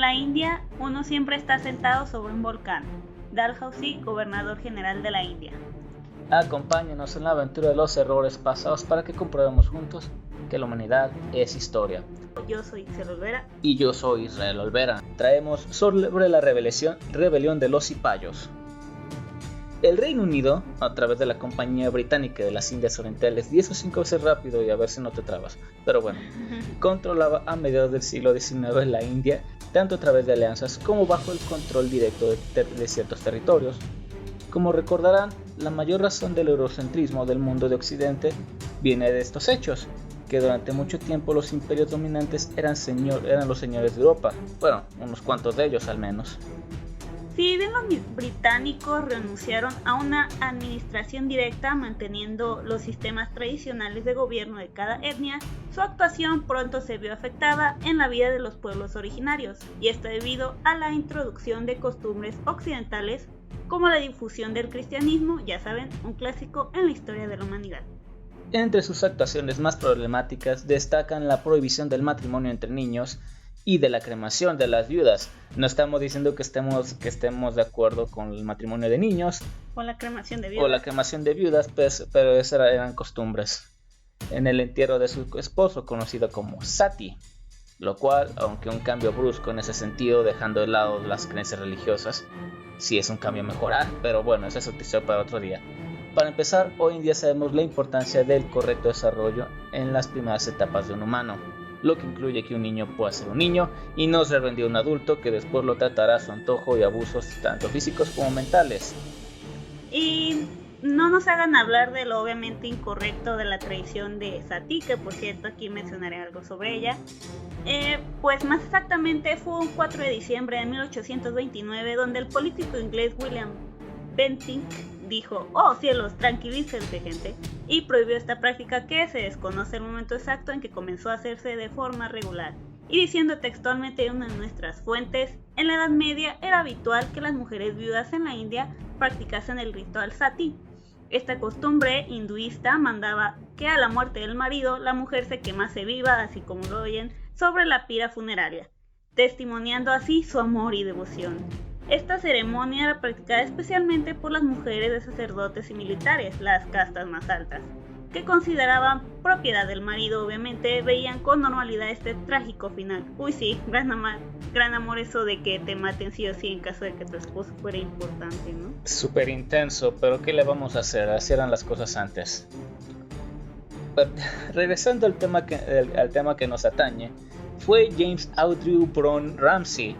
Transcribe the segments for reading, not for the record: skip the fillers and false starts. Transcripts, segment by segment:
la India, uno siempre está sentado sobre un volcán. Dalhousie, gobernador general de la India. Acompáñenos en la aventura de los errores pasados para que comprobemos juntos que la humanidad es historia. Yo soy Isabel Olvera. Y yo soy Israel Olvera. Traemos sobre la rebelión de los cipayos. El Reino Unido, a través de la Compañía Británica de las Indias Orientales, 10 o 5 veces rápido y a ver si no te trabas, pero bueno, controlaba a mediados del siglo XIX la India, tanto a través de alianzas como bajo el control directo de ciertos territorios. Como recordarán, la mayor razón del eurocentrismo del mundo de Occidente viene de estos hechos, que durante mucho tiempo los imperios dominantes eran los señores de Europa, bueno, unos cuantos de ellos al menos. Si bien los británicos renunciaron a una administración directa manteniendo los sistemas tradicionales de gobierno de cada etnia, su actuación pronto se vio afectada en la vida de los pueblos originarios, y esto debido a la introducción de costumbres occidentales como la difusión del cristianismo, ya saben, un clásico en la historia de la humanidad. Entre sus actuaciones más problemáticas destacan la prohibición del matrimonio entre niños y de la cremación de las viudas. No estamos diciendo que estemos de acuerdo con el matrimonio de niños o la cremación de viudas, pero esas eran costumbres en el entierro de su esposo, conocido como sati, lo cual, aunque un cambio brusco en ese sentido, dejando de lado las creencias religiosas, sí es un cambio a mejorar, pero bueno, eso es noticia para otro día. Para empezar, hoy en día sabemos la importancia del correcto desarrollo en las primeras etapas de un humano, lo que incluye que un niño pueda ser un niño y no ser vendido a un adulto que después lo tratará a su antojo y abusos tanto físicos como mentales. Y no nos hagan hablar de lo obviamente incorrecto de la tradición de Sati, que por cierto aquí mencionaré algo sobre ella. Pues más exactamente fue un 4 de diciembre de 1829 donde el político inglés William Bentinck dijo: "Oh cielos, tranquilícense gente", y prohibió esta práctica que se desconoce el momento exacto en que comenzó a hacerse de forma regular. Y diciendo textualmente en una de nuestras fuentes, en la Edad Media era habitual que las mujeres viudas en la India practicasen el ritual sati. Esta costumbre hinduista mandaba que a la muerte del marido la mujer se quemase viva, así como lo oyen, sobre la pira funeraria, testimoniando así su amor y devoción. Esta ceremonia era practicada especialmente por las mujeres de sacerdotes y militares, las castas más altas, que consideraban propiedad del marido. Obviamente veían con normalidad este trágico final. Uy sí, gran amor eso de que te maten sí o sí en caso de que tu esposo fuera importante, ¿no? Súper intenso, pero ¿qué le vamos a hacer? Así eran las cosas antes. Pero, regresando al tema que nos atañe, fue James Audrey Brown Ramsay.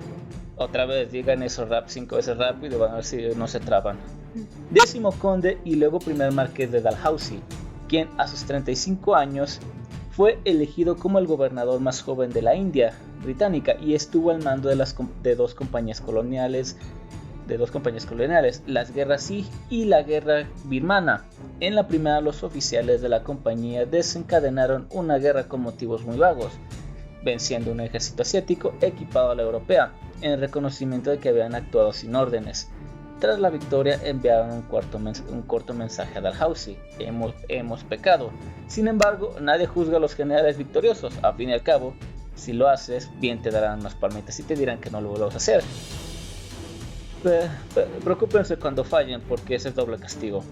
Otra vez, digan eso 5 veces rápido y van a ver si no se traban. 10º conde y luego primer marqués de Dalhousie, quien a sus 35 años fue elegido como el gobernador más joven de la India británica y estuvo al mando de dos compañías coloniales, las guerras Sikh y la guerra birmana. En la primera, los oficiales de la compañía desencadenaron una guerra con motivos muy vagos, venciendo un ejército asiático equipado a la europea, en reconocimiento de que habían actuado sin órdenes. Tras la victoria enviaron un corto mensaje a Dalhousie: hemos pecado. Sin embargo, nadie juzga a los generales victoriosos. A fin y al cabo, si lo haces, bien te darán unas palmitas y te dirán que no lo vuelvas a hacer. Preocúpense cuando fallen, porque ese es doble castigo.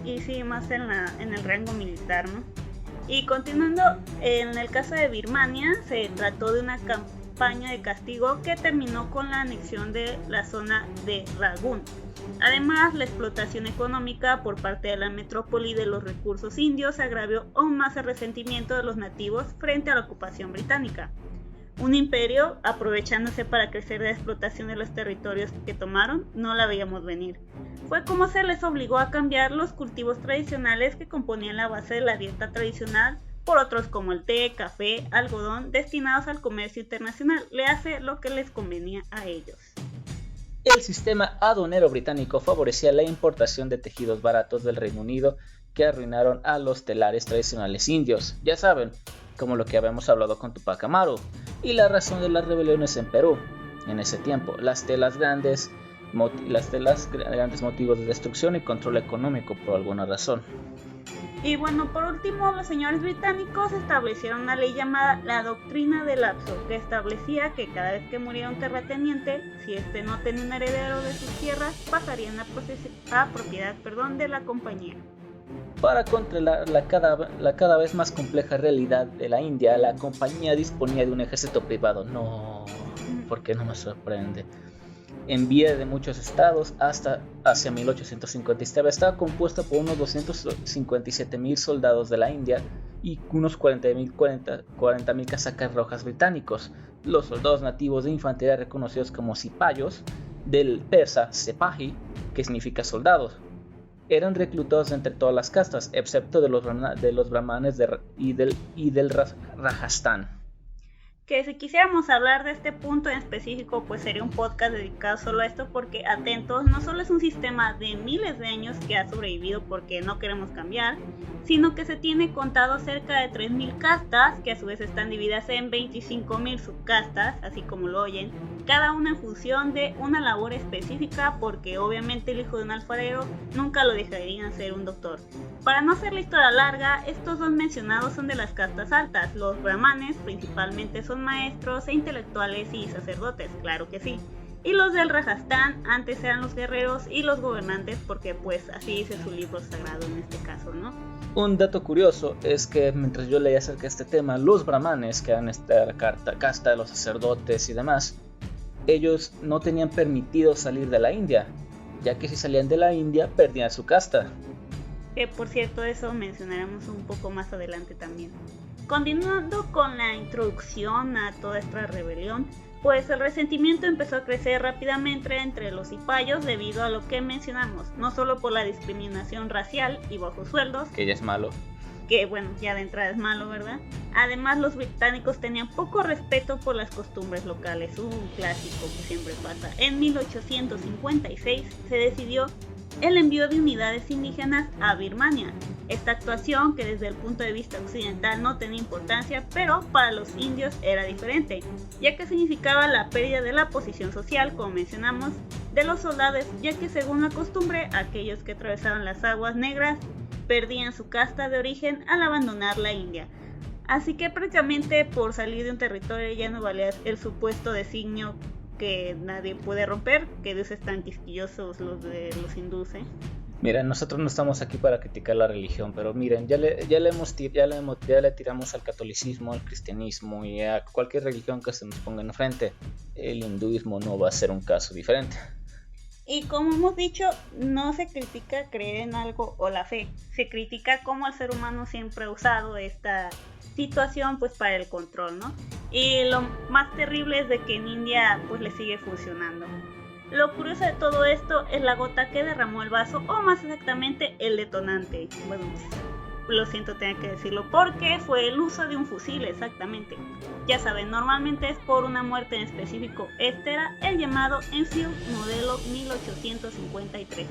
Y sí, más en el rango militar, ¿no? Y continuando, en el caso de Birmania, se trató de una campaña de castigo que terminó con la anexión de la zona de Rangoon. Además, la explotación económica por parte de la metrópoli de los recursos indios agravió aún más el resentimiento de los nativos frente a la ocupación británica. Un imperio aprovechándose para crecer de la explotación de los territorios que tomaron, no la veíamos venir. Fue como se les obligó a cambiar los cultivos tradicionales que componían la base de la dieta tradicional por otros como el té, café, algodón, destinados al comercio internacional. Le hace lo que les convenía a ellos. El sistema aduanero británico favorecía la importación de tejidos baratos del Reino Unido que arruinaron a los telares tradicionales indios, ya saben, como lo que habíamos hablado con Tupac Amaru, y la razón de las rebeliones en Perú. En ese tiempo, las telas grandes motivos de destrucción y control económico por alguna razón. Y bueno, por último, los señores británicos establecieron una ley llamada la Doctrina del Lapso, que establecía que cada vez que muriera un terrateniente, si este no tenía un heredero de sus tierras, pasarían a propiedad de la compañía. Para controlar la cada vez más compleja realidad de la India, la compañía disponía de un ejército privado. No, porque no me sorprende. En vía de muchos estados hasta hacia 1857 estaba compuesta por unos 257,000 soldados de la India y unos 40,000 casacas rojas británicos. Los soldados nativos de infantería reconocidos como cipayos, del persa sepahi, que significa soldados, eran reclutados entre todas las castas, excepto de los brahmanes y del Rajasthan. Que si quisiéramos hablar de este punto en específico, pues sería un podcast dedicado solo a esto, porque atentos, no solo es un sistema de miles de años que ha sobrevivido porque no queremos cambiar, sino que se tiene contado cerca de 3,000 castas, que a su vez están divididas en 25,000 subcastas, así como lo oyen, cada una en función de una labor específica, porque obviamente el hijo de un alfarero nunca lo dejarían ser un doctor. Para no hacer la historia larga, estos dos mencionados son de las castas altas. Los brahmanes principalmente son maestros e intelectuales y sacerdotes, claro que sí. Y los del Rajasthan antes eran los guerreros y los gobernantes, porque pues así dice su libro sagrado en este caso, ¿no? Un dato curioso es que mientras yo leía acerca de este tema, los brahmanes, que eran esta casta de los sacerdotes y demás, ellos no tenían permitido salir de la India, ya que si salían de la India perdían su casta. Que por cierto, eso mencionaremos un poco más adelante también. Continuando con la introducción a toda esta rebelión, pues el resentimiento empezó a crecer rápidamente entre los cipayos debido a lo que mencionamos, no solo por la discriminación racial y bajos sueldos, que ya es malo, que bueno, ya de entrada es malo, ¿verdad? Además, los británicos tenían poco respeto por las costumbres locales, un clásico que siempre pasa. En 1856 se decidió el envío de unidades indígenas a Birmania. Esta actuación, que desde el punto de vista occidental no tenía importancia, pero para los indios era diferente, ya que significaba la pérdida de la posición social, como mencionamos, de los soldados, ya que según la costumbre, aquellos que atravesaban las aguas negras perdían su casta de origen al abandonar la India. Así que prácticamente por salir de un territorio ya no valía el supuesto designio que nadie puede romper, que dioses tan quisquillosos los de los hindúes. Mira, nosotros no estamos aquí para criticar la religión, pero miren, ya le tiramos al catolicismo, al cristianismo y a cualquier religión que se nos ponga enfrente. El hinduismo no va a ser un caso diferente. Y como hemos dicho, no se critica creer en algo o la fe, se critica cómo el ser humano siempre ha usado esta situación pues para el control, ¿no? Y lo más terrible es de que en India pues le sigue funcionando. Lo curioso de todo esto es la gota que derramó el vaso, o más exactamente el detonante. Bueno, lo siento tener que decirlo, porque fue el uso de un fusil, exactamente. Ya saben, normalmente es por una muerte en específico. Este era el llamado Enfield modelo 1853.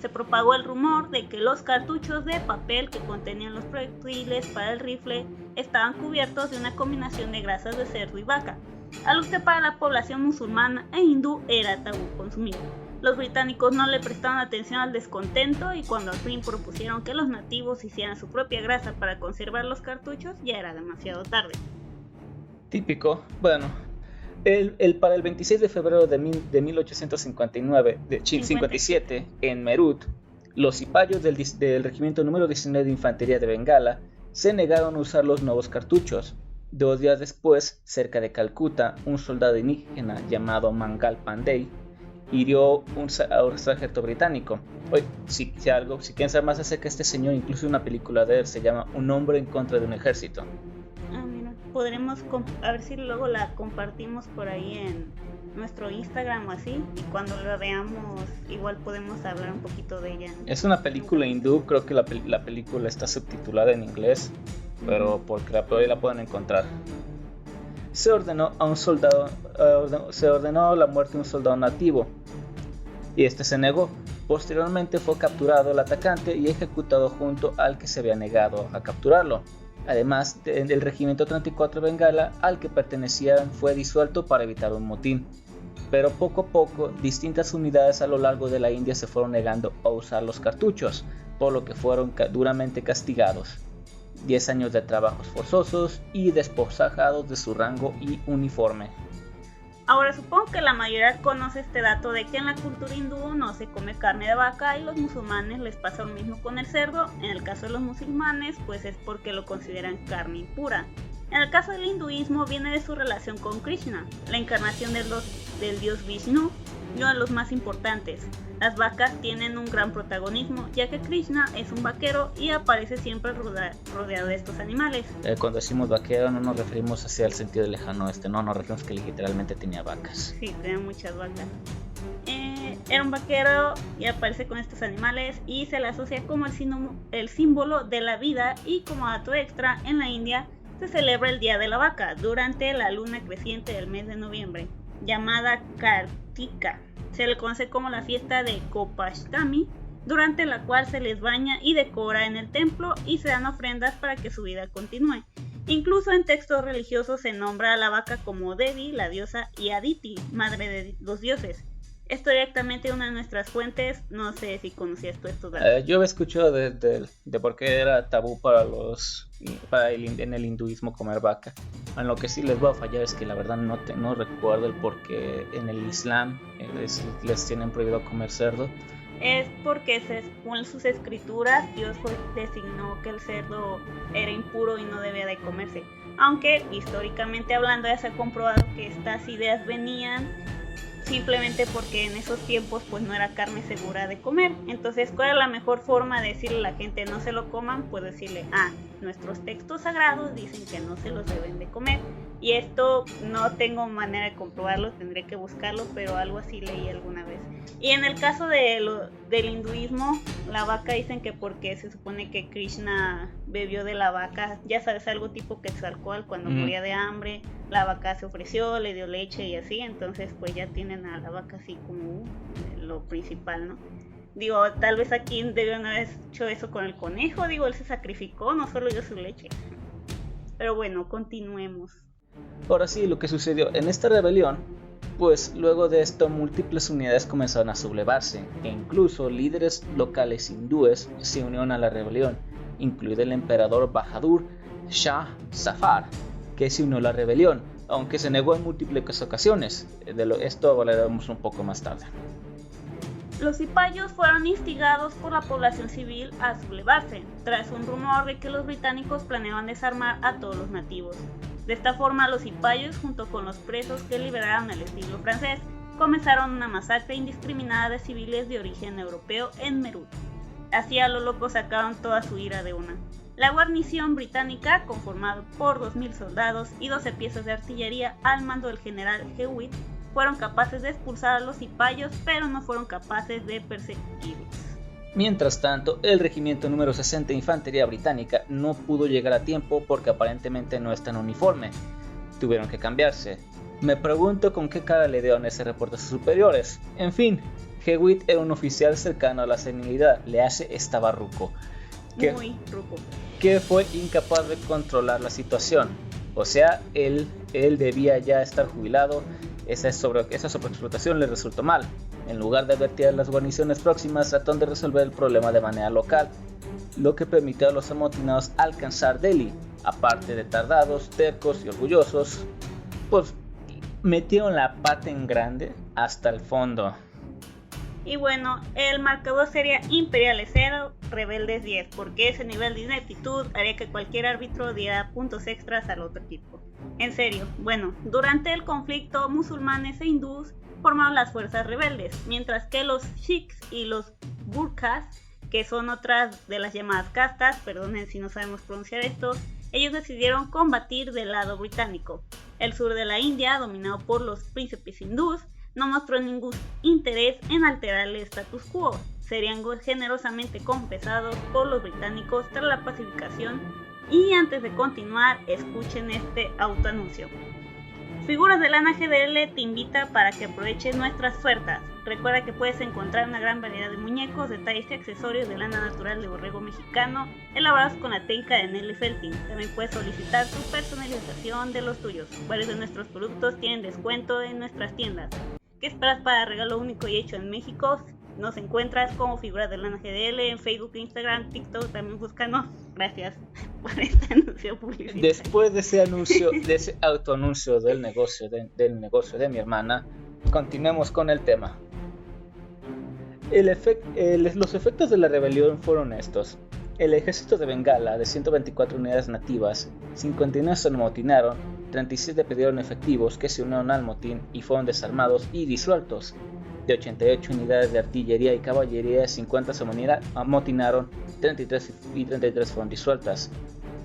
Se propagó el rumor de que los cartuchos de papel que contenían los proyectiles para el rifle estaban cubiertos de una combinación de grasas de cerdo y vaca, algo que para la población musulmana e hindú era tabú consumir. Los británicos no le prestaron atención al descontento y cuando al fin propusieron que los nativos hicieran su propia grasa para conservar los cartuchos, ya era demasiado tarde. Típico. Bueno, para el 26 de febrero de 1857 en Meerut, los cipayos del regimiento número 19 de infantería de Bengala se negaron a usar los nuevos cartuchos. 2 días después, cerca de Calcuta, un soldado indígena llamado Mangal Pandey hirió a un sargento británico. Oye, si quieren saber más acerca de este señor, incluso una película de él se llama Un hombre en contra de un ejército. Mira, podremos a ver si luego la compartimos por ahí en nuestro Instagram o así, y cuando la veamos igual podemos hablar un poquito de ella, ¿no? Es una película hindú, creo que la película está subtitulada en inglés, pero porque la pueden encontrar. Se ordenó la muerte de un soldado nativo y este se negó. Posteriormente fue capturado el atacante y ejecutado junto al que se había negado a capturarlo. Además, el regimiento 34 de Bengala al que pertenecían fue disuelto para evitar un motín. Pero poco a poco, distintas unidades a lo largo de la India se fueron negando a usar los cartuchos. por lo que fueron duramente castigados. 10 años de trabajos forzosos y desposajados de su rango y uniforme. Ahora supongo que la mayoría conoce este dato de que en la cultura hindú no se come carne de vaca y los musulmanes les pasa lo mismo con el cerdo. En el caso de los musulmanes pues es porque lo consideran carne impura. En el caso del hinduismo viene de su relación con Krishna, la encarnación del dios Vishnu, uno de los más importantes. Las vacas tienen un gran protagonismo, ya que Krishna es un vaquero y aparece siempre rodeado de estos animales. Cuando decimos vaquero no nos referimos hacia el sentido lejano no, nos referimos que literalmente tenía vacas. Sí, tenía muchas vacas. Era un vaquero y aparece con estos animales y se le asocia como el símbolo de la vida, y como dato extra, en la India se celebra el Día de la Vaca durante la luna creciente del mes de noviembre, llamada Kartika. Se le conoce como la fiesta de Gopashtami, durante la cual se les baña y decora en el templo y se dan ofrendas para que su vida continúe. Incluso en textos religiosos se nombra a la vaca como Devi, la diosa, y Aditi, madre de los dioses. Esto directamente una de nuestras fuentes, no sé si conocías tú estos datos. Yo había escuchado de por qué era tabú en el hinduismo comer vaca. En lo que sí les voy a fallar es que la verdad no recuerdo el por qué en el Islam les tienen prohibido comer cerdo. Es porque según sus escrituras Dios designó que el cerdo era impuro y no debía de comerse. Aunque históricamente hablando ya se ha comprobado que estas ideas venían simplemente porque en esos tiempos pues no era carne segura de comer. Entonces, ¿cuál es la mejor forma de decirle a la gente no se lo coman? Pues decirle, nuestros textos sagrados dicen que no se los deben de comer. Y esto no tengo manera de comprobarlo, tendré que buscarlo, pero algo así leí alguna vez. Y en el caso del hinduismo, la vaca dicen que porque se supone que Krishna bebió de la vaca, ya sabes, algo tipo Quetzalcóatl cuando moría de hambre, la vaca se ofreció, le dio leche y así, entonces pues ya tienen a la vaca así como lo principal, ¿no? Digo, tal vez aquí debieron haber hecho eso con el conejo, él se sacrificó, no solo dio su leche. Pero bueno, continuemos. Ahora sí, lo que sucedió en esta rebelión, pues luego de esto múltiples unidades comenzaron a sublevarse, e incluso líderes locales hindúes se unieron a la rebelión, incluido el emperador Bahadur Shah Zafar, que se unió a la rebelión, aunque se negó en múltiples ocasiones. Esto hablaremos un poco más tarde. Los cipayos fueron instigados por la población civil a sublevarse, tras un rumor de que los británicos planeaban desarmar a todos los nativos. De esta forma, los cipayos, junto con los presos que liberaron al estilo francés, comenzaron una masacre indiscriminada de civiles de origen europeo en Meerut. Así a lo loco sacaron toda su ira de una. La guarnición británica, conformada por 2.000 soldados y 12 piezas de artillería al mando del general Hewitt, fueron capaces de expulsar a los cipayos, pero no fueron capaces de perseguirlos. Mientras tanto, el regimiento número 60 de Infantería Británica no pudo llegar a tiempo porque aparentemente no está en uniforme. Tuvieron que cambiarse. Me pregunto con qué cara le dieron ese reporte a sus superiores. En fin, Hewitt era un oficial cercano a la senilidad, estaba ruco. Muy ruco. Que fue incapaz de controlar la situación. O sea, él debía ya estar jubilado. Esa sobreexplotación le resultó mal. En lugar de advertir a las guarniciones próximas, trataron de resolver el problema de manera local, lo que permitió a los amotinados alcanzar Delhi. Aparte de tardados, tercos y orgullosos, pues metieron la pata en grande hasta el fondo. Y bueno, el marcador sería Imperiales 0, Rebeldes 10, porque ese nivel de ineptitud haría que cualquier árbitro diera puntos extras al otro equipo. En serio, bueno, durante el conflicto, musulmanes e hindús formaron las fuerzas rebeldes, mientras que los Sikhs y los Gurkhas, que son otras de las llamadas castas, perdonen si no sabemos pronunciar esto, ellos decidieron combatir del lado británico. El sur de la India, dominado por los príncipes hindús, no mostró ningún interés en alterar el status quo. Serían generosamente compensados por los británicos tras la pacificación. Y antes de continuar, escuchen este autoanuncio. Figuras de Lana GDL te invita para que aproveches nuestras ofertas. Recuerda que puedes encontrar una gran variedad de muñecos, detalles y accesorios de lana natural de borrego mexicano elaborados con la técnica de Nelly Felting. También puedes solicitar tu personalización de los tuyos. Varios de nuestros productos tienen descuento en nuestras tiendas. ¿Qué esperas para regalo único y hecho en México? Nos encuentras como Figuras de Lana GDL en Facebook, Instagram, TikTok, también búscanos. Gracias por este anuncio publicitario. Después de ese anuncio, de ese autoanuncio del negocio de mi hermana, continuemos con el tema. Los efectos de la rebelión fueron estos. El ejército de Bengala, de 124 unidades nativas, 59 se amotinaron, 37 pidieron efectivos que se unieron al motín y fueron desarmados y disueltos. De 88 unidades de artillería y caballería, 50 se amotinaron, 33 fueron disueltas.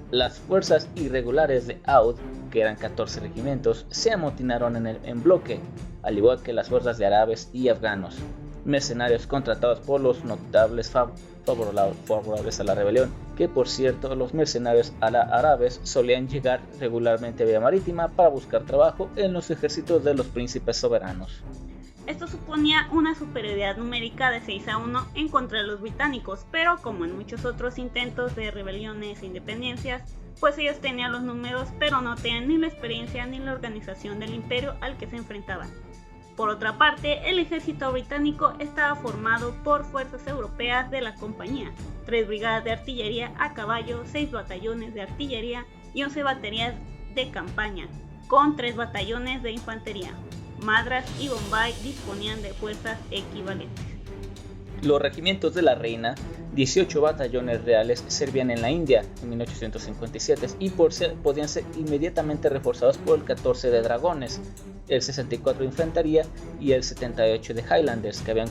Las fuerzas irregulares de Oudh, que eran 14 regimientos, se amotinaron en bloque, al igual que las fuerzas de árabes y afganos, mercenarios contratados por los notables favorables a la rebelión, que por cierto los mercenarios árabes solían llegar regularmente vía marítima para buscar trabajo en los ejércitos de los príncipes soberanos. Esto suponía una superioridad numérica de 6-1 en contra de los británicos, pero como en muchos otros intentos de rebeliones e independencias, pues ellos tenían los números pero no tenían ni la experiencia ni la organización del imperio al que se enfrentaban. Por otra parte, el ejército británico estaba formado por fuerzas europeas de la compañía, 3 brigadas de artillería a caballo, 6 batallones de artillería y 11 baterías de campaña, con 3 batallones de infantería. Madras y Bombay disponían de fuerzas equivalentes. Los regimientos de la reina, 18 batallones reales, servían en la India en 1857 y podían ser inmediatamente reforzados por el 14 de dragones, el 64 de infantería y el 78 de Highlanders, que habían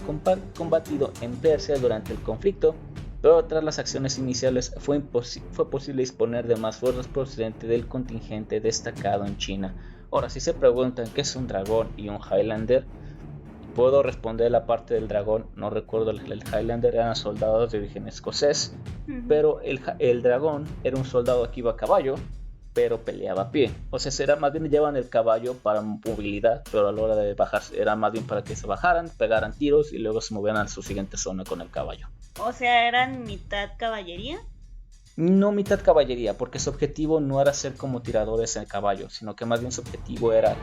combatido en Persia durante el conflicto, pero tras las acciones iniciales fue posible disponer de más fuerzas procedentes del contingente destacado en China. Ahora, si se preguntan qué es un dragón y un Highlander, puedo responder la parte del dragón. No recuerdo, el Highlander eran soldados de origen escocés, pero el dragón era un soldado que iba a caballo, pero peleaba a pie. O sea, más bien llevaban el caballo para movilidad, pero a la hora de bajar era más bien para que se bajaran, pegaran tiros y luego se movieran a su siguiente zona con el caballo. O sea, ¿eran mitad caballería? No mitad caballería, porque su objetivo no era ser como tiradores en el caballo, sino que más bien su objetivo era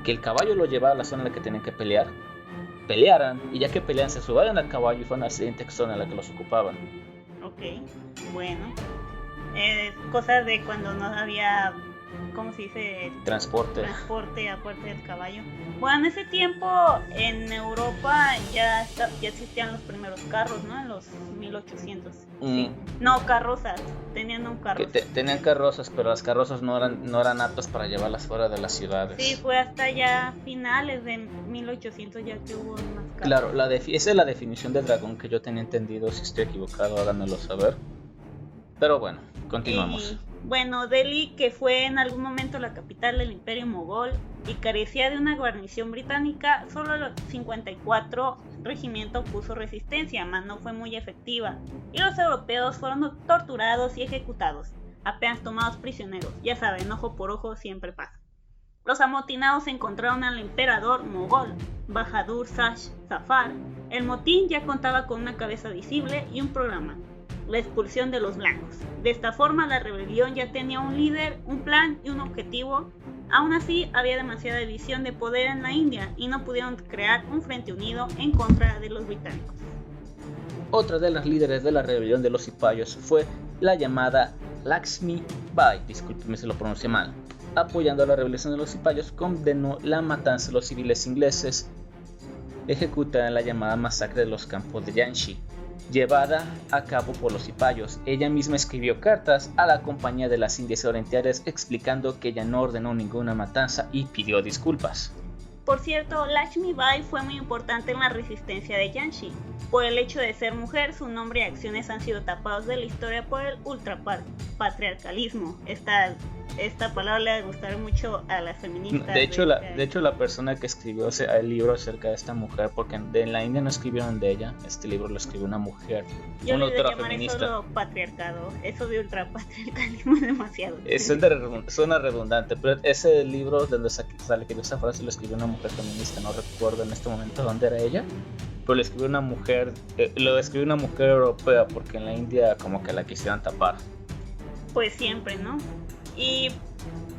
que el caballo lo llevara a la zona en la que tenían que pelear, pelearan, y ya que pelearan se subieran al caballo y fueran a la siguiente zona en la que los ocupaban. Ok, bueno. Cosas de cuando no había, ¿cómo se dice? Transporte aparte del caballo. Bueno, en ese tiempo en Europa ya existían los primeros carros, ¿no? En los 1800. Sí. No, carrozas. Tenían un carro. Tenían carrozas, pero las carrozas no eran aptas para llevarlas fuera de las ciudades. Sí, fue hasta ya finales de 1800 ya que hubo más carros. Claro, esa es la definición de dragón que yo tenía entendido. Si estoy equivocado, háganmelo saber. Pero bueno, continuamos. Bueno, Delhi, que fue en algún momento la capital del Imperio Mogol y carecía de una guarnición británica, solo el 54 regimiento puso resistencia, mas no fue muy efectiva, y los europeos fueron torturados y ejecutados, apenas tomados prisioneros. Ya saben, ojo por ojo siempre pasa. Los amotinados encontraron al emperador mogol, Bahadur Shah Zafar. El motín ya contaba con una cabeza visible y un programa: la expulsión de los blancos. De esta forma la rebelión ya tenía un líder, un plan y un objetivo. Aún así había demasiada división de poder en la India y no pudieron crear un frente unido en contra de los británicos. Otra de las líderes de la rebelión de los cipayos fue la llamada Lakshmi Bai, discúlpeme si lo pronuncié mal. Apoyando a la rebelión de los cipayos, condenó la matanza de los civiles ingleses ejecutada en la llamada masacre de los campos de Yanshi, llevada a cabo por los cipayos. Ella misma escribió cartas a la Compañía de las Indias Orientales explicando que ella no ordenó ninguna matanza y pidió disculpas. Por cierto, Lakshmi Bai fue muy importante en la resistencia de Yanshi. Por el hecho de ser mujer, su nombre y acciones han sido tapados de la historia por el ultrapatriarcalismo. Esta palabra le va a gustar mucho a las feministas. De hecho, la persona que escribió el libro acerca de esta mujer, porque en la India no escribieron de ella, este libro lo escribió una mujer, una autora feminista. Yo eso patriarcado, eso de ultrapatriarcalismo es demasiado. Suena redundante, pero ese libro donde sale que esa frase lo escribió una mujer feminista, no recuerdo en este momento dónde era ella, pero lo escribió una mujer europea, porque en la India como que la quisieran tapar. Pues siempre, ¿no? Y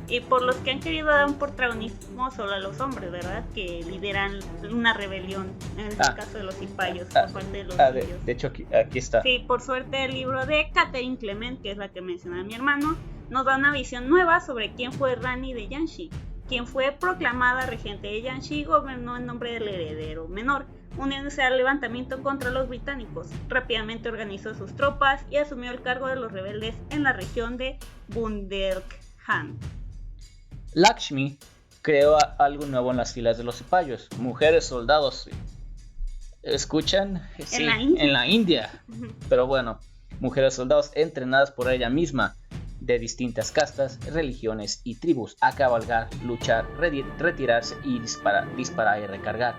y por los que han querido dar un protagonismo solo a los hombres, ¿verdad? Que lideran una rebelión, en el caso de los cipayos, por parte de los indios. De hecho, aquí está. Sí, por suerte el libro de Catherine Clement, que es la que menciona mi hermano, nos da una visión nueva sobre quién fue Rani de Yanshi, quien fue proclamada regente de Yanshi y gobernó en nombre del heredero menor, uniéndose al levantamiento contra los británicos. Rápidamente organizó sus tropas y asumió el cargo de los rebeldes en la región de Bundelkhand. Lakshmi creó algo nuevo en las filas de los cipayos, mujeres soldados. ¿Escuchan? Sí, en la India. Pero bueno, mujeres soldados entrenadas por ella misma, de distintas castas, religiones y tribus, a cabalgar, luchar, retirarse y disparar y recargar.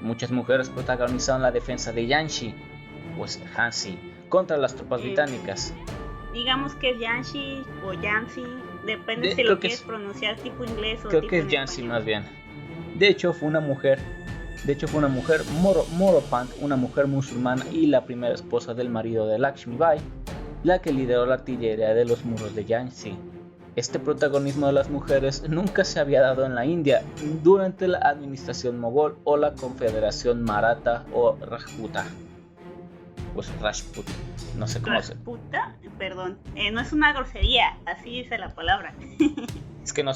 Muchas mujeres protagonizaron la defensa de Yanshi, pues Hansi, contra las tropas británicas. Digamos que es Yanshi o Yansi, depende si lo quieres pronunciar tipo inglés o creo tipo que es Yanshi más bien. De hecho fue una mujer Moropant, una mujer musulmana y la primera esposa del marido de Lakshmi Bai, la que lideró la artillería de los muros de Yanshi. Este protagonismo de las mujeres nunca se había dado en la India durante la administración mogol o la confederación maratha o Rajputa. Pues Rajput, no sé cómo se... ¿Rajputa? Perdón, no es una grosería, así dice la palabra. Es que no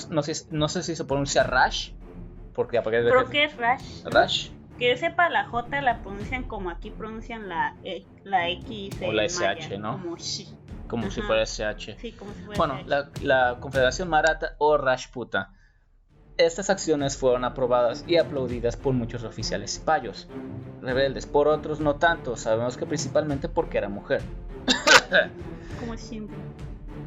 sé si se pronuncia Raj, porque creo que es Raj. Raj. Que yo sepa, la J la pronuncian como aquí pronuncian la X o la SH, maya, ¿no? Como si fuera SH. Sí, como si fuera bueno, SH. la Confederación Maratha o Rajputa. Estas acciones fueron aprobadas y aplaudidas por muchos oficiales cipayos rebeldes, por otros no tanto, sabemos que principalmente porque era mujer. Como siempre.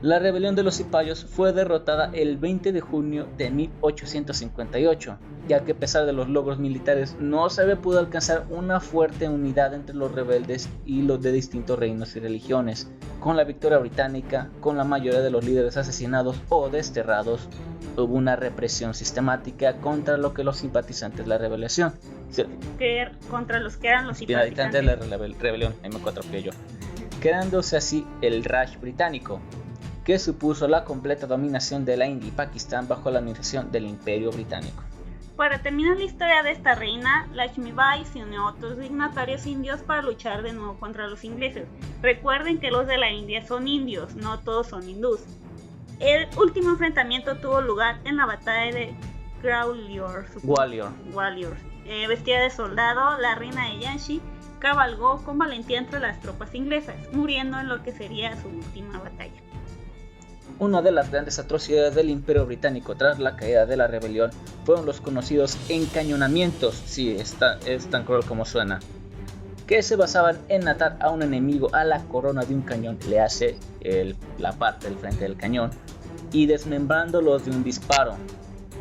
La rebelión de los cipayos fue derrotada el 20 de junio de 1858, ya que a pesar de los logros militares no se había podido alcanzar una fuerte unidad entre los rebeldes y los de distintos reinos y religiones. Con la victoria británica, con la mayoría de los líderes asesinados o desterrados, hubo una represión sistemática contra lo que los simpatizantes de la rebelión. Contra los que eran los simpatizantes de la rebelión, ahí me atropié yo. Creándose así el Raj británico, que supuso la completa dominación de la India y Pakistán bajo la administración del Imperio Británico. Para terminar la historia de esta reina, Lakshmi Bai se unió a otros dignatarios indios para luchar de nuevo contra los ingleses. Recuerden que los de la India son indios, no todos son hindús. El último enfrentamiento tuvo lugar en la batalla de Gwalior. Vestida de soldado, la reina de Yanshi cabalgó con valentía entre las tropas inglesas, muriendo en lo que sería su última batalla. Una de las grandes atrocidades del Imperio Británico tras la caída de la rebelión fueron los conocidos encañonamientos, sí, es tan cruel como suena, que se basaban en atar a un enemigo a la corona de un cañón, le hace la parte del frente del cañón, y desmembrándolos de un disparo.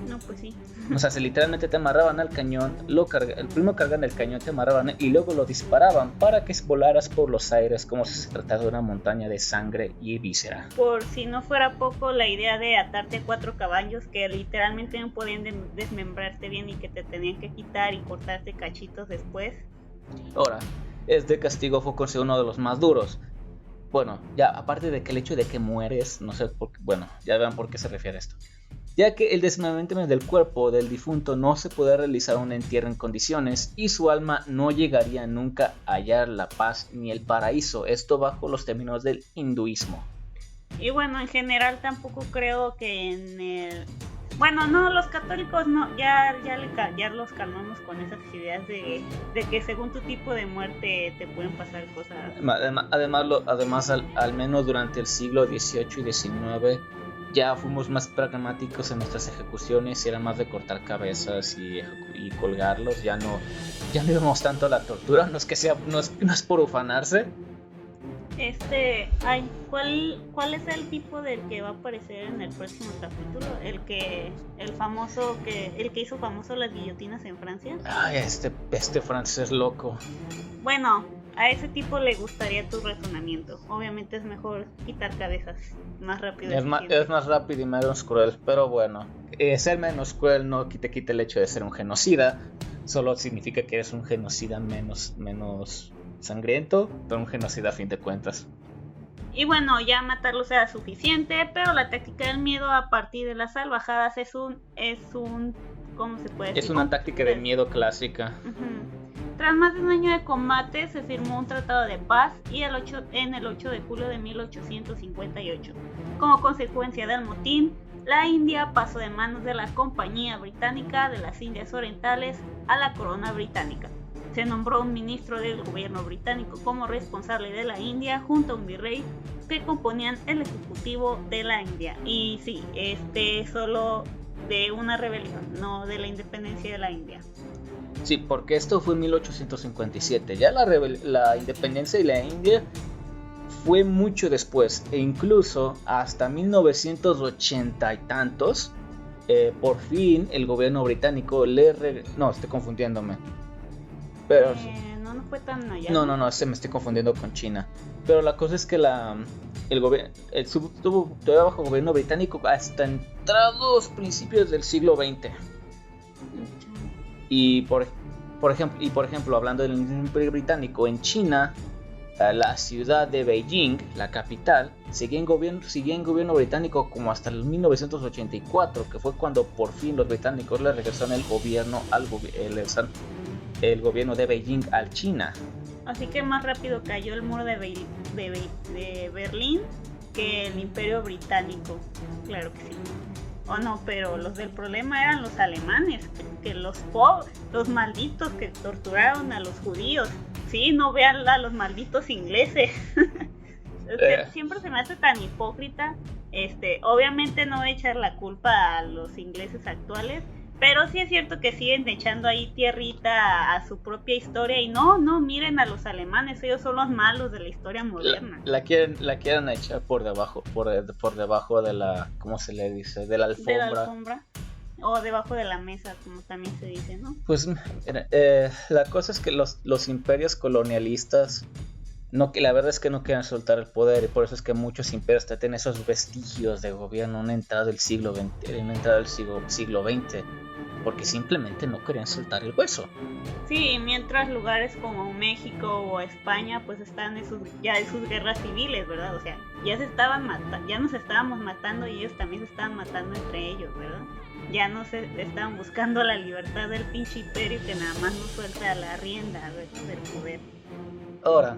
No, pues sí. O sea, literalmente te amarraban al cañón, primero cargaban el cañón, te amarraban y luego lo disparaban para que volaras por los aires como si se tratara de una montaña de sangre y víscera. Por si no fuera poco, la idea de atarte 4 caballos que literalmente no podían desmembrarte bien y que te tenían que quitar y cortarte cachitos después. Ahora, este castigo fue considerado uno de los más duros. Bueno, ya aparte de que el hecho de que mueres, no sé por qué, bueno, ya vean por qué se refiere a esto. Ya que el desmembramiento del cuerpo del difunto no se puede realizar un entierro en condiciones y su alma no llegaría nunca a hallar la paz ni el paraíso, esto bajo los términos del hinduismo. Y bueno, en general tampoco creo que en el... Bueno, no, los católicos no, ya los calmamos con esas ideas de que según tu tipo de muerte te pueden pasar cosas. Además al menos durante el siglo XVIII y XIX ya fuimos más pragmáticos en nuestras ejecuciones y era más de cortar cabezas y colgarlos, ya no íbamos tanto a la tortura, no es por ufanarse. ¿Cuál es el tipo del que va a aparecer en el próximo capítulo? El que hizo famoso las guillotinas en Francia. Ay, este francés loco. Bueno, a ese tipo le gustaría tu razonamiento. Obviamente es mejor quitar cabezas más rápido. Es más rápido y menos cruel, pero bueno, ser menos cruel no te quita el hecho de ser un genocida. Solo significa que eres un genocida menos sangriento, pero un genocida a fin de cuentas. Y bueno, ya matarlos era suficiente, pero la táctica del miedo a partir de las salvajadas es un ¿cómo se puede decir? Es una táctica de miedo clásica. Tras más de un año de combate, se firmó un tratado de paz en el 8 de julio de 1858. Como consecuencia del motín, la India pasó de manos de la Compañía Británica de las Indias Orientales a la Corona Británica. Se nombró un ministro del gobierno británico como responsable de la India junto a un virrey que componían el ejecutivo de la India. Y sí, solo de una rebelión, no de la independencia de la India. Sí, porque esto fue en 1857. Ya la independencia de la India fue mucho después, e incluso hasta 1980 y tantos, por fin el gobierno británico no, estoy confundiéndome. Pero no fue tan allá. No, se me estoy confundiendo con China. Pero la cosa es que el gobierno estuvo todavía bajo gobierno británico hasta entrados principios del siglo XX. Y por ejemplo, hablando del Imperio Británico, en China, la ciudad de Beijing, la capital, seguía en gobierno británico como hasta el 1984, que fue cuando por fin los británicos le regresaron el gobierno de Beijing al China. Así que más rápido cayó el muro de Berlín que el Imperio Británico. Claro que sí. O no, pero los del problema eran los alemanes, que los malditos que torturaron a los judíos. Sí, no vean a los malditos ingleses. Siempre se me hace tan hipócrita. Obviamente no voy a echar la culpa a los ingleses actuales, pero sí es cierto que siguen echando ahí tierrita a su propia historia. Y no, miren a los alemanes, ellos son los malos de la historia moderna. La quieren echar por debajo de la, ¿cómo se le dice? De la alfombra. De la alfombra. O debajo de la mesa, como también se dice, ¿no? Pues la cosa es que los imperios colonialistas, la verdad es que no quieren soltar el poder, y por eso es que muchos imperios tienen esos vestigios de gobierno en una entrada del siglo XX, porque simplemente no querían soltar el hueso. Sí, mientras lugares como México o España pues están en sus guerras civiles, ¿verdad? O sea, ya nos estábamos matando y ellos también se estaban matando entre ellos, ¿verdad? Ya no se estaban buscando la libertad del pinche imperio que nada más nos suelta la rienda del poder. Ahora,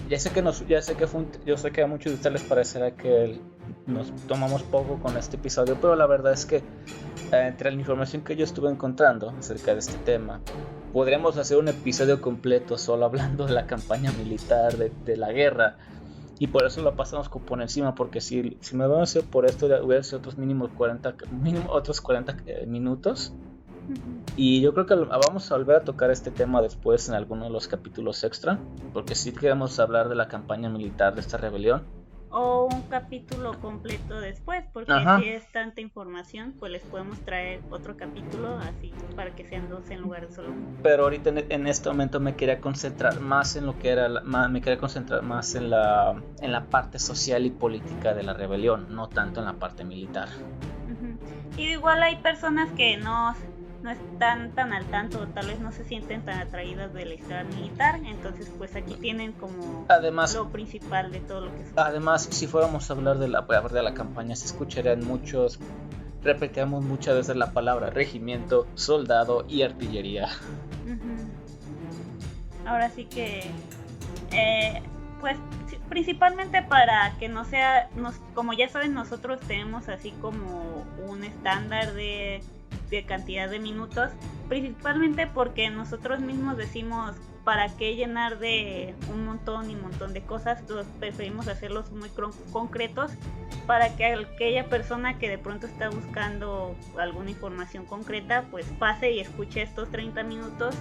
yo sé que a muchos de ustedes les parecerá que nos tomamos poco con este episodio, pero la verdad es que entre la información que yo estuve encontrando acerca de este tema, podríamos hacer un episodio completo solo hablando de la campaña militar, de la guerra, y por eso lo pasamos por encima, porque si me van a hacer por esto, hubiera sido otros otros 40 minutos. Y yo creo que vamos a volver a tocar este tema después en alguno de los capítulos extra, porque sí queremos hablar de la campaña militar de esta rebelión. O un capítulo completo después, porque si es tanta información, pues les podemos traer otro capítulo así para que sean dos en lugar de solo uno. Pero ahorita en este momento me quería concentrar más en lo que era en la parte social y política de la rebelión, no tanto en la parte militar. Y igual hay personas que no están tan al tanto, tal vez no se sienten tan atraídas de la historia militar, entonces pues aquí tienen como lo principal de todo lo que es. Además, si fuéramos a hablar de la campaña, se escucharían repetíamos muchas veces la palabra regimiento, soldado y artillería. Ahora sí que pues principalmente para que no sea, como ya saben, nosotros tenemos así como un estándar de cantidad de minutos, principalmente porque nosotros mismos decimos para qué llenar de un montón de cosas, preferimos hacerlos muy concretos para que aquella persona que de pronto está buscando alguna información concreta pues pase y escuche estos 30 minutos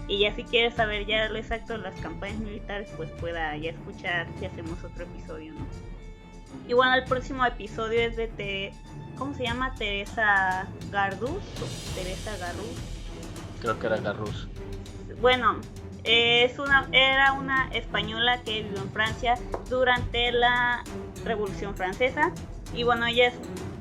y ya si quiere saber ya lo exacto de las campañas militares pues pueda ya escuchar si hacemos otro episodio, ¿no? Y bueno, el próximo episodio es de ¿cómo se llama? Teresa Garrús. Creo que era Garrús. Bueno, era una española que vivió en Francia durante la Revolución Francesa. Y bueno, ella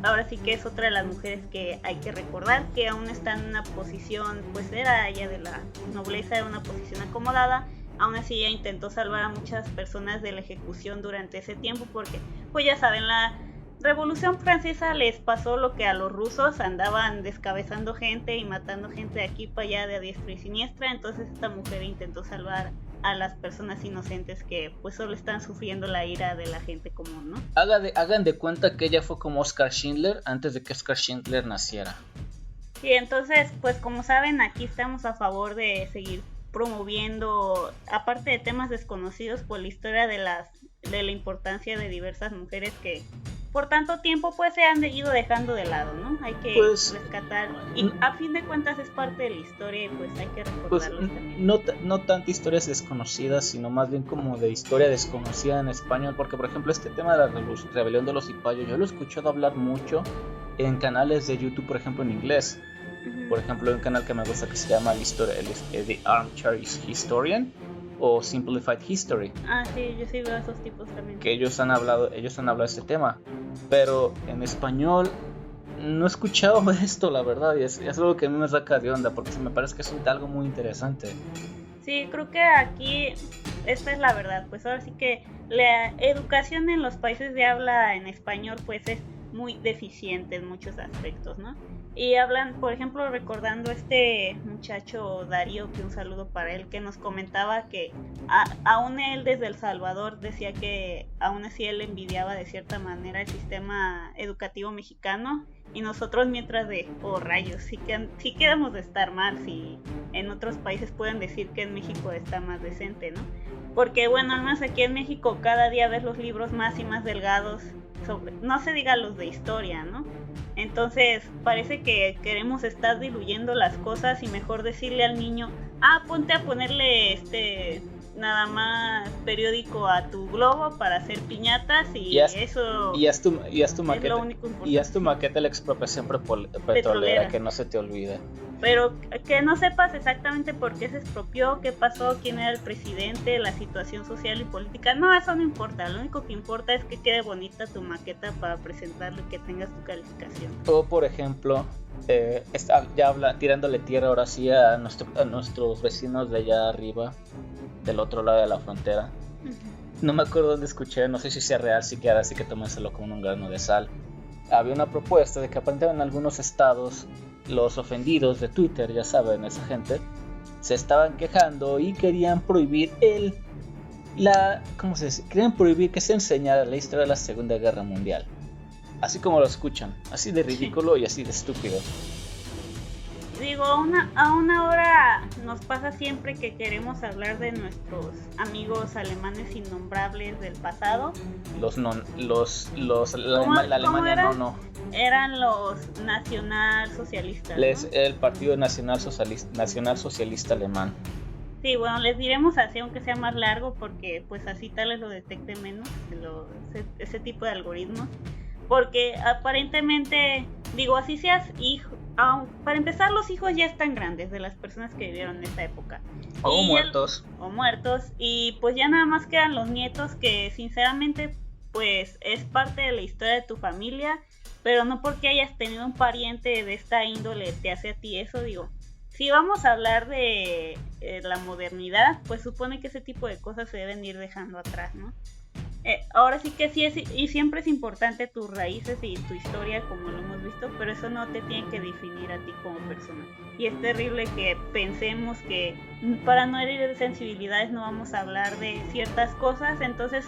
ahora sí que es otra de las mujeres que hay que recordar, que aún está en una posición, pues era ella de la nobleza, de una posición acomodada, aún así ella intentó salvar a muchas personas de la ejecución durante ese tiempo, porque pues ya saben, la Revolución Francesa les pasó lo que a los rusos, andaban descabezando gente y matando gente de aquí para allá de a diestra y siniestra. Entonces esta mujer intentó salvar a las personas inocentes que pues solo están sufriendo la ira de la gente común, ¿no? Hagan de cuenta que ella fue como Oscar Schindler antes de que Oscar Schindler naciera. Sí, entonces pues como saben, aquí estamos a favor de seguir promoviendo, aparte de temas desconocidos, por la historia de la importancia de diversas mujeres que por tanto tiempo pues se han ido dejando de lado, ¿no? Hay que rescatar, y a fin de cuentas es parte de la historia y pues hay que recordarlos también. No tanta historias desconocidas, sino más bien como de historia desconocida en español, porque por ejemplo este tema de la rebelión de los cipayos, yo lo he escuchado hablar mucho en canales de YouTube, por ejemplo en inglés. Por ejemplo, hay un canal que me gusta que se llama The Armchair Historian o Simplified History. Ah, sí, yo sí veo a esos tipos también. Que ellos han hablado de este tema, pero en español no he escuchado esto, la verdad, y es algo que a mí me saca de onda, porque me parece que es algo muy interesante. Sí, creo que aquí esta es la verdad, pues ahora sí que la educación en los países de habla en español pues es muy deficiente en muchos aspectos, ¿no? Y hablan, por ejemplo, recordando este muchacho Darío, que un saludo para él, que nos comentaba que aún él desde El Salvador decía que aún así él envidiaba de cierta manera el sistema educativo mexicano, y nosotros mientras de, rayos, sí quedamos de estar mal, si en otros países pueden decir que en México está más decente, ¿no? Porque bueno, al menos aquí en México cada día ves los libros más y más delgados, no se diga los de historia, ¿no? Entonces parece que queremos estar diluyendo las cosas y mejor decirle al niño, ponte a ponerle nada más periódico a tu globo para hacer piñatas y haz tu maqueta, lo único importante. Y haz tu maqueta de la expropiación petrolera, que no se te olvide. Pero que no sepas exactamente por qué se expropió, qué pasó, quién era el presidente, la situación social y política. No, eso no importa. Lo único que importa es que quede bonita tu maqueta para presentarlo y que tengas tu calificación. O por ejemplo, tirándole tierra ahora sí a nuestros vecinos de allá arriba, del otro lado de la frontera. No me acuerdo dónde escuché, no sé si sea real siquiera, así que tómenselo con un grano de sal. Había una propuesta de que aparentemente en algunos estados los ofendidos de Twitter, ya saben, esa gente, se estaban quejando y querían prohibir querían prohibir que se enseñara la historia de la Segunda Guerra Mundial. Así como lo escuchan, así de ridículo y así de estúpido. Digo, a una hora nos pasa siempre que queremos hablar de nuestros amigos alemanes innombrables del pasado. La Alemania no. Eran los nacionalsocialistas, ¿no? El Partido Nacional Socialista Alemán. Sí, bueno, les diremos así, aunque sea más largo, porque pues así tal vez lo detecte menos, ese tipo de algoritmos. Porque aparentemente, digo, así seas hijo, para empezar los hijos ya están grandes de las personas que vivieron en esa época. O muertos, y pues ya nada más quedan los nietos, que sinceramente pues es parte de la historia de tu familia, pero no porque hayas tenido un pariente de esta índole te hace a ti eso. Digo, si vamos a hablar de la modernidad, pues supone que ese tipo de cosas se deben ir dejando atrás, ¿no? Ahora sí que sí y siempre es importante tus raíces y tu historia, como lo hemos visto, pero eso no te tiene que definir a ti como persona. Y es terrible que pensemos que para no herir sensibilidades no vamos a hablar de ciertas cosas, entonces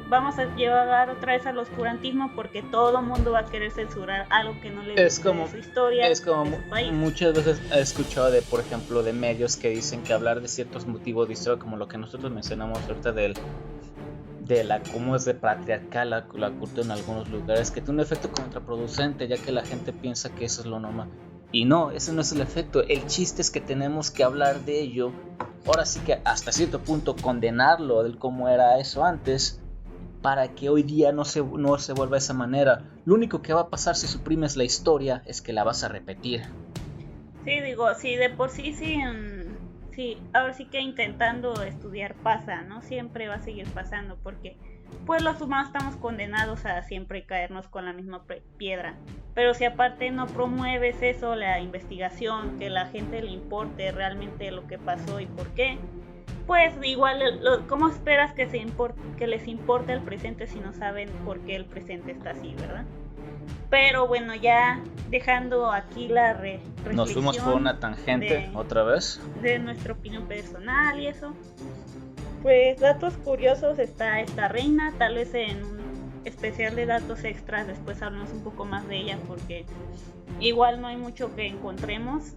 vamos a llevar otra vez al oscurantismo, porque todo mundo va a querer censurar algo que no le gusta de su historia. Es como muchas veces he escuchado por ejemplo, de medios que dicen que hablar de ciertos motivos de historia, como lo que nosotros mencionamos ahorita de cómo es de patriarcal la cultura en algunos lugares, que tiene un efecto contraproducente, ya que la gente piensa que eso es lo normal. Y no, ese no es el efecto. El chiste es que tenemos que hablar de ello. Ahora sí que hasta cierto punto condenarlo del cómo era eso antes, para que hoy día no se vuelva de esa manera. Lo único que va a pasar si suprimes la historia es que la vas a repetir. Sí, digo, sí, de por sí, sí, ahora sí que intentando estudiar pasa, ¿no? Siempre va a seguir pasando, porque pues los humanos estamos condenados a siempre caernos con la misma piedra. Pero si aparte no promueves eso, la investigación, que la gente le importe realmente lo que pasó y por qué, pues igual, ¿cómo esperas que les importe el presente si no saben por qué el presente está así, verdad? Pero bueno, ya dejando aquí la reflexión. Nos fuimos por una tangente otra vez. De nuestra opinión personal y eso. Pues datos curiosos está esta reina, tal vez en un especial de datos extras después hablamos un poco más de ella porque igual no hay mucho que encontremos.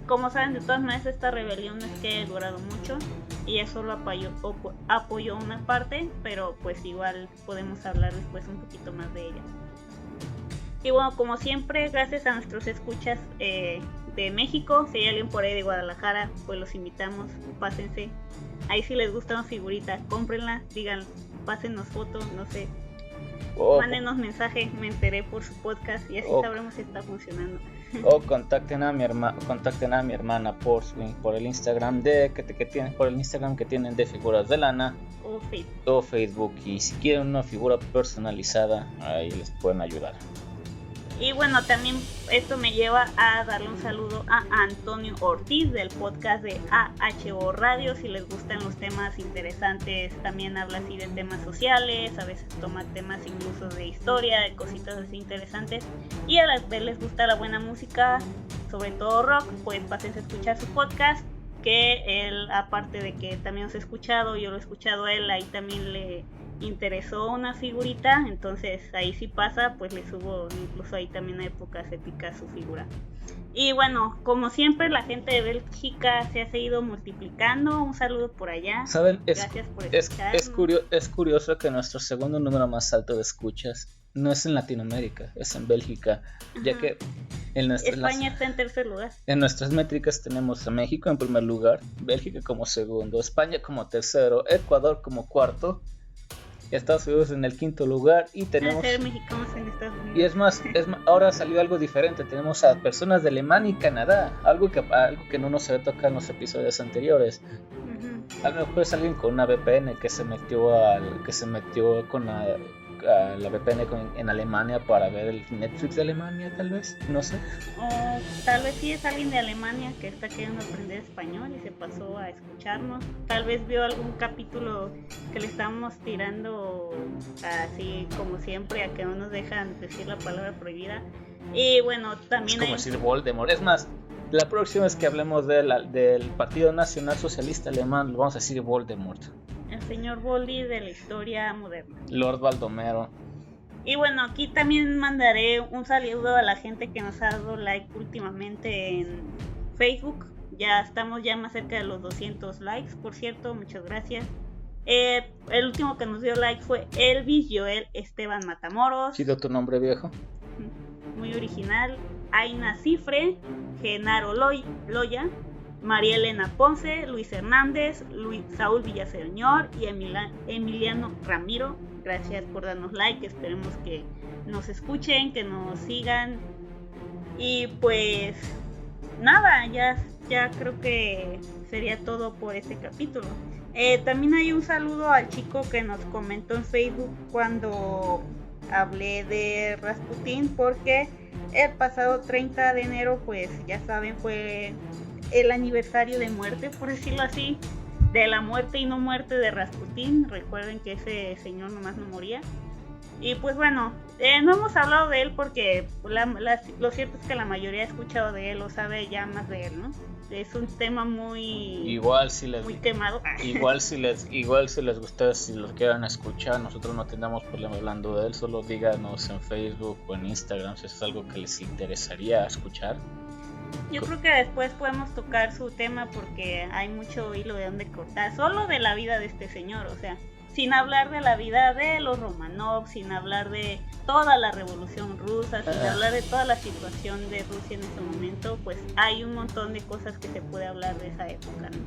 Como saben, de todas maneras esta rebelión no es que haya durado mucho, ella solo apoyó una parte, pero pues igual podemos hablar después un poquito más de ella. Y bueno, como siempre, gracias a nuestros escuchas de México. Si hay alguien por ahí de Guadalajara, pues los invitamos, pásense. Ahí si les gusta una figurita, cómprenla, digan, pásennos fotos, no sé. Mándenos mensaje, me enteré por su podcast y así sabremos si está funcionando. O contacten a mi hermana por el Instagram que tienen de figuras de lana o Facebook, y si quieren una figura personalizada ahí les pueden ayudar. Y bueno, también esto me lleva a darle un saludo a Antonio Ortiz del podcast de AHO Radio. Si les gustan los temas interesantes, también habla así de temas sociales, a veces toma temas incluso de historia, de cositas así interesantes. Y a las que les gusta la buena música, sobre todo rock, pues pásense a escuchar su podcast, que él, aparte de que también os he escuchado, yo lo he escuchado a él, ahí también le interesó una figurita, entonces ahí sí pasa, pues le subo incluso ahí también a épocas épicas su figura. Y bueno, como siempre, la gente de Bélgica se ha seguido multiplicando. Un saludo por allá. ¿Saben? Gracias por escucharnos. Es curioso que nuestro segundo número más alto de escuchas no es en Latinoamérica, es en Bélgica. Ajá. Ya que España está en tercer lugar. En nuestras métricas tenemos a México en primer lugar, Bélgica como segundo, España como tercero, Ecuador como cuarto, Estados Unidos en el quinto lugar, y tenemos ser mexicanos en Estados Unidos. Y es más, ahora salió algo diferente. Tenemos a personas de Alemania y Canadá, algo que no nos había tocado en los episodios anteriores. Uh-huh. A lo mejor es alguien con una VPN que se metió con la VPN en Alemania para ver el Netflix de Alemania, tal vez, no sé. O tal vez sí es alguien de Alemania que está queriendo aprender español y se pasó a escucharnos. Tal vez vio algún capítulo que le estábamos tirando así como siempre, a que no nos dejan decir la palabra prohibida. Y bueno, también es como decir Voldemort. Es más, la próxima vez que hablemos del Partido Nacional Socialista Alemán, lo vamos a decir Voldemort. El señor Voldy de la historia moderna. Lord Baldomero. Y bueno, aquí también mandaré un saludo a la gente que nos ha dado like últimamente en Facebook. Ya estamos más cerca de los 200 likes, por cierto, muchas gracias. El último que nos dio like fue Elvis Joel Esteban Matamoros. ¿Chido tu nombre, viejo? Muy original. Aina Cifre, Genaro Loya, María Elena Ponce, Luis Hernández, Saúl Villaseñor y Emiliano Ramiro. Gracias por darnos like, esperemos que nos escuchen, que nos sigan. Y pues nada, ya creo que sería todo por este capítulo. También hay un saludo al chico que nos comentó en Facebook cuando hablé de Rasputín, porque el pasado 30 de enero, pues ya saben, fue el aniversario de muerte, por decirlo así, de la muerte y no muerte de Rasputín. Recuerden que ese señor nomás no moría. Y pues bueno, no hemos hablado de él porque lo cierto es que la mayoría ha escuchado de él o sabe ya más de él, ¿no? Es un tema muy quemado. Igual si les gusta, si los quieran escuchar, nosotros no tenemos problema hablando de él. Solo díganos en Facebook o en Instagram si es algo que les interesaría escuchar. Yo creo que después podemos tocar su tema porque hay mucho hilo de donde cortar, solo de la vida de este señor, o sea, sin hablar de la vida de los Romanov, sin hablar de toda la revolución rusa, sin hablar de toda la situación de Rusia en ese momento, pues hay un montón de cosas que se puede hablar de esa época, ¿no?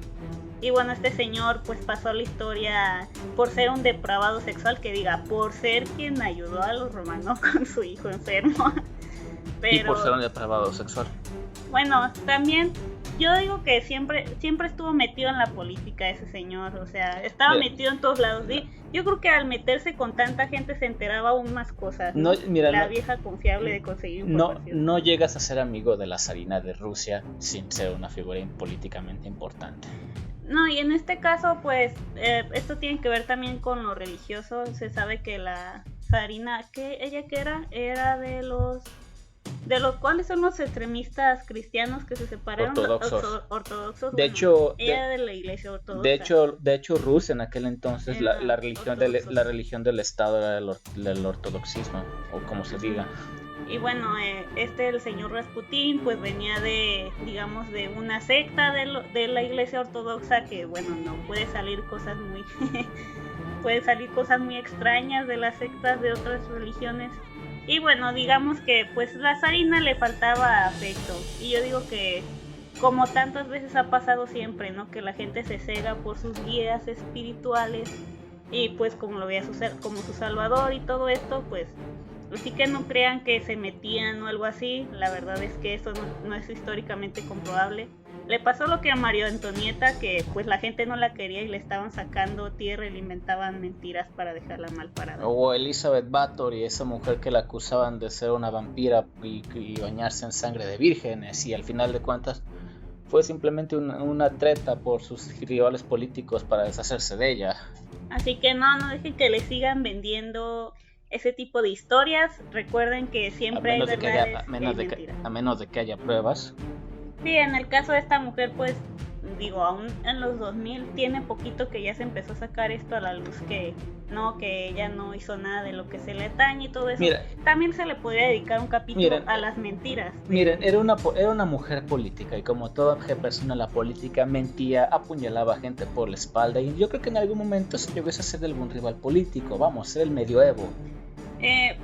Y bueno, este señor pues pasó a la historia por ser un depravado sexual, que diga, por ser quien ayudó a los Romanov con su hijo enfermo. Pero, y por ser un depravado sexual. Bueno, también yo digo que siempre estuvo metido en la política ese señor, o sea, estaba metido en todos lados. ¿Sí? Yo creo que al meterse con tanta gente se enteraba aún más cosas. ¿no? La vieja confiable de conseguir información. No llegas a ser amigo de la zarina de Rusia sin ser una figura políticamente importante. No, y en este caso, pues, esto tiene que ver también con lo religioso. Se sabe que la zarina, ¿ella qué era? Era de los ¿cuáles son los extremistas cristianos que se separaron? Ortodoxos. De hecho, ella de la iglesia ortodoxa. De hecho, Rusia en aquel entonces, la religión del Estado era el ortodoxismo, o como se diga. Y bueno, el señor Rasputín pues venía de, digamos, de una secta de la iglesia ortodoxa que, bueno, no puede salir cosas muy extrañas de las sectas de otras religiones. Y bueno, digamos que pues la zarina le faltaba afecto. Y yo digo que como tantas veces ha pasado siempre, ¿no? Que la gente se cega por sus guías espirituales y pues como lo veía como su salvador y todo esto, pues así que no crean que se metían o algo así. La verdad es que eso no es históricamente comprobable. Le pasó lo que a María Antonieta, que pues la gente no la quería y le estaban sacando tierra y le inventaban mentiras para dejarla mal parada. O Elizabeth Bathory, esa mujer que la acusaban de ser una vampira y bañarse en sangre de vírgenes, y al final de cuentas fue simplemente una treta por sus rivales políticos para deshacerse de ella. Así que no dejen que le sigan vendiendo ese tipo de historias. Recuerden que siempre hay verdades a menos de que haya pruebas. Sí, en el caso de esta mujer, pues, digo, aún en los 2000 tiene poquito que ya se empezó a sacar esto a la luz, que ella no hizo nada de lo que se le atañe y todo eso. Mira, también se le podría dedicar un capítulo a las mentiras. Miren, era una mujer política, y como toda persona la política mentía, apuñalaba a gente por la espalda, y yo creo que en algún momento se llegó a ser de algún rival político. Vamos, era el medioevo.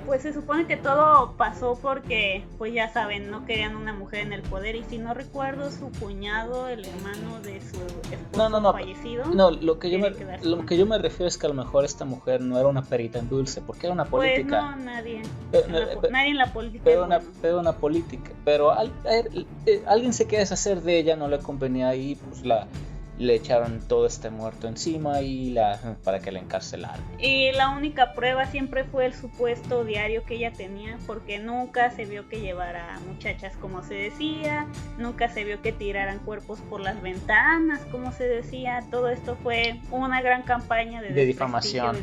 Pues se supone que todo pasó porque, pues ya saben, no querían una mujer en el poder, y si no recuerdo, su cuñado, el hermano de su esposo fallecido. No, lo que yo me refiero es que a lo mejor esta mujer no era una perita en dulce, porque era una política. Pues no, nadie en la política. Pero una política. Pero alguien se quiere deshacer de ella, no le convenía ahí, pues le echaron todo este muerto encima para que la encarcelaran. Y la única prueba siempre fue el supuesto diario que ella tenía, porque nunca se vio que llevara muchachas, como se decía, nunca se vio que tiraran cuerpos por las ventanas, como se decía. Todo esto fue una gran campaña de difamación.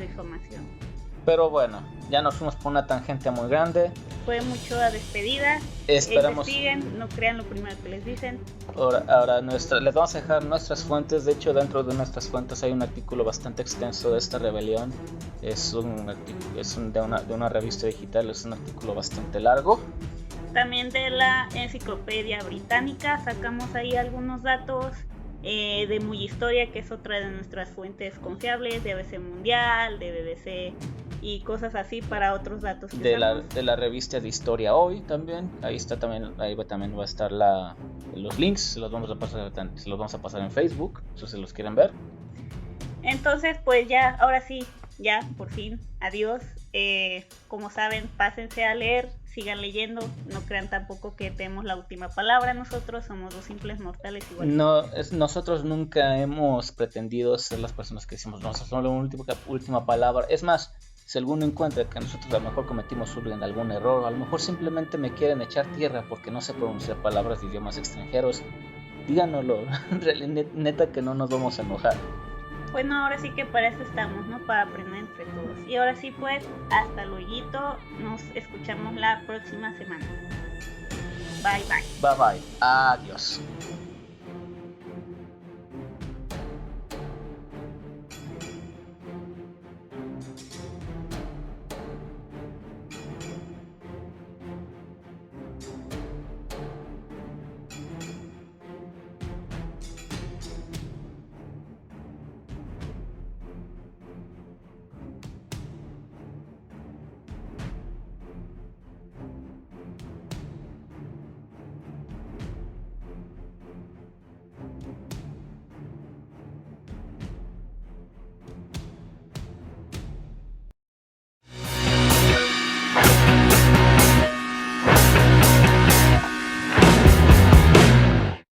Pero bueno, ya nos fuimos por una tangente muy grande. Fue mucho a despedida. Esperamos. Investiguen, no crean lo primero que les dicen. Ahora les vamos a dejar nuestras fuentes. De hecho, dentro de nuestras fuentes hay un artículo bastante extenso de esta rebelión. Es de una revista digital, es un artículo bastante largo. También de la Enciclopedia Británica sacamos ahí algunos datos. De Muy Historia, que es otra de nuestras fuentes confiables, de ABC Mundial, de BBC y cosas así para otros datos. De la revista de Historia Hoy también, ahí también va a estar los links, se los vamos a pasar en Facebook, si los quieren ver. Entonces pues ya, ahora sí, ya por fin, adiós. Como saben, pásense a leer, sigan leyendo, no crean tampoco que tenemos la última palabra. Nosotros somos dos simples mortales igual. Nosotros nunca hemos pretendido ser las personas que decimos nosotros somos la última palabra. Es más, si alguno encuentra que nosotros a lo mejor cometimos algún error, a lo mejor simplemente me quieren echar tierra porque no sé pronunciar palabras de idiomas extranjeros, díganoslo. Neta que no nos vamos a enojar. Bueno, ahora sí que para eso estamos, ¿no? Para aprender entre todos. Y ahora sí, pues, hasta luego. Nos escuchamos la próxima semana. Bye, bye. Bye, bye. Adiós.